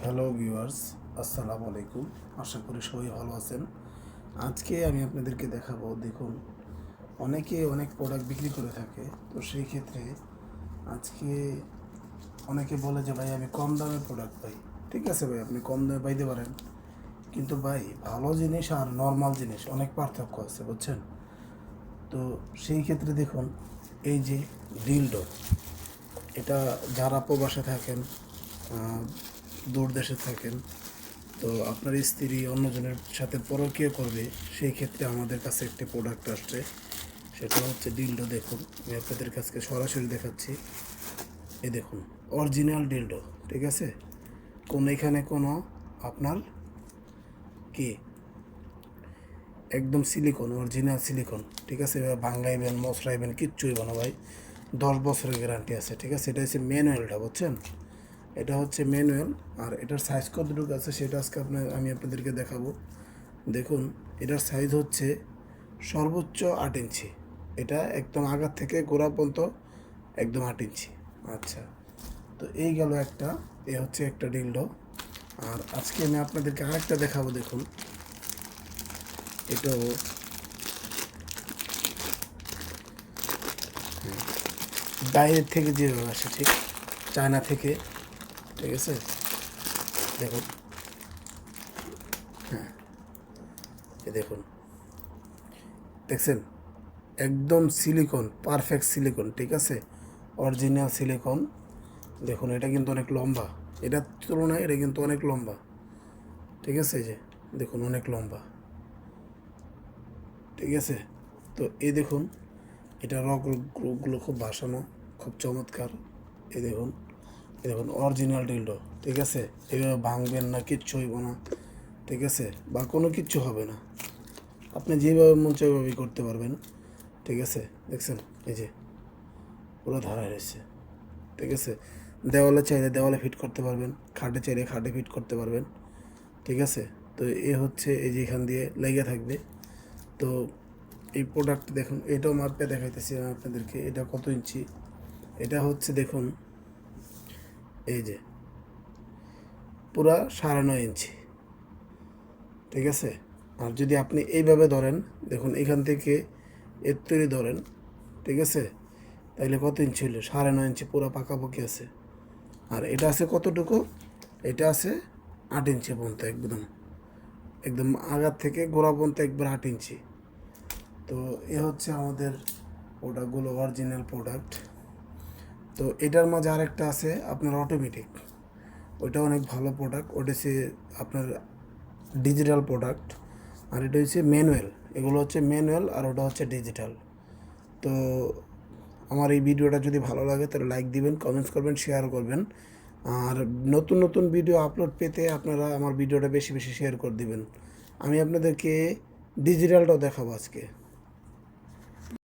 Hello viewers, আসসালামু আলাইকুম। আশা করি সবাই ভালো আছেন। আজকে আমি আপনাদেরকে দেখাবো, দেখুন অনেকে অনেক প্রোডাক্ট বিক্রি করে থাকে। তো সেই ক্ষেত্রে আজকে অনেকে বলে যে ভাই আমি কম দামে প্রোডাক্ট পাই। ঠিক আছে ভাই, আপনি কম দামে পাইতে পারেন, কিন্তু ভাই ভালো জিনিস আর নর্মাল জিনিস অনেক পার্থক্য আছে, বুঝছেন? তো সেই ক্ষেত্রে দেখুন, এই যে ডিলডো, এটা যারা প্রবাসে থাকেন, দূর দেশে থাকেন, তো আপনার স্ত্রী অন্যজনের সাথে পরকীয়া করবে, সেই ক্ষেত্রে আমাদের কাছে একটি প্রোডাক্ট আসছে, সেটা হচ্ছে ডিলডো। দেখুন, আমি আপনাদের কাছে সরাসরি দেখাচ্ছি। এই দেখুন, অরিজিনাল ডিলডো। ঠিক আছে, এখানে কোনো আপনার কি একদম সিলিকন, অরিজিনাল সিলিকন। ঠিক আছে, এবার ভাঙ্গাইবেন মশরাইবেন কিচ্ছুই না ভাই, 10 বছরের গ্যারান্টি আছে। ঠিক আছে, এটা হচ্ছে ম্যানুয়ালটা, বুঝছেন? এটা হচ্ছে ম্যানুয়াল। আর এটার সাইজ কতটুকু আছে সেটা আজকে আমি আপনাদেরকে দেখাবো। দেখুন, এটার সাইজ হচ্ছে সর্বোচ্চ 8 ইঞ্চি। এটা একদম আগার থেকে গোড়া পর্যন্ত একদম 8 ইঞ্চি। আচ্ছা, তো এই গেল একটা, এ হচ্ছে একটা ডিলডো। আর আজকে আমি আপনাদেরকে আরেকটা দেখাবো। দেখুন, এটাও বাইরের থেকে যেভাবে আসে, ঠিক চায়না থেকে। ঠিক আছে, দেখুন, হ্যাঁ, এ দেখুন, দেখছেন, একদম সিলিকন, পারফেক্ট সিলিকন। ঠিক আছে, অরিজিনাল সিলিকন। দেখুন, এটা কিন্তু অনেক লম্বা, এটার তুলনায় এটা কিন্তু অনেক লম্বা। ঠিক আছে, যে দেখুন অনেক লম্বা। ঠিক আছে, তো এই দেখুন, এটা রকগুলো খুব ভাসানো, খুব চমৎকার। এই দেখুন, এই দেখুন অরিজিনাল ডিলডো। ঠিক আছে, এভাবে ভাঙবেন না, কিচ্ছু হইব না। ঠিক আছে, বা কোনো কিচ্ছু হবে না, আপনি যেভাবে মন চাই ওইভাবেই করতে পারবেন। ঠিক আছে, দেখছেন, এই যে পুরো ধারায় রয়েছে। ঠিক আছে, দেওয়ালে চাইলে দেওয়ালে ফিট করতে পারবেন, খাটে চাইলে খাটে ফিট করতে পারবেন। ঠিক আছে, তো এ হচ্ছে এই যে এখান দিয়ে লেগে থাকবে। তো এই প্রোডাক্ট দেখুন, এটাও মাপে দেখাইতেছি আমি আপনাদেরকে, এটা কত ইঞ্চি। এটা হচ্ছে দেখুন, এই যে পুরা 9.5 ইঞ্চি। ঠিক আছে, আর যদি আপনি এইভাবে ধরেন, দেখুন এখান থেকে এর তৈরি ধরেন। ঠিক আছে, তাইলে কত ইঞ্চি হলো? 9.5 ইঞ্চি, পুরো পাকাপাকি আছে। আর এটা আছে কতটুকু? এটা আছে 8 ইঞ্চি পর্যন্ত, একদম একদম আগার থেকে গোড়া পর্যন্ত একবার 8 ইঞ্চি। তো এ হচ্ছে আমাদের প্রোডাক্টগুলো, অরিজিনাল প্রোডাক্ট। তো এটার মাঝে আরেকটা আছে আপনার অটোমেটিক, ওইটা অনেক ভালো প্রোডাক্ট। ওটা হচ্ছে আপনার ডিজিটাল প্রোডাক্ট, আর এটা হচ্ছে ম্যানুয়াল। এগুলো হচ্ছে ম্যানুয়াল, আর ওটা হচ্ছে ডিজিটাল। তো আমার এই ভিডিওটা যদি ভালো লাগে তাহলে লাইক দিবেন, কমেন্টস করবেন, শেয়ার করবেন। আর নতুন নতুন ভিডিও আপলোড পেতে আপনারা আমার ভিডিওটা বেশি বেশি শেয়ার করে দিবেন। আমি আপনাদেরকে ডিজিটালটাও দেখাবো আজকে।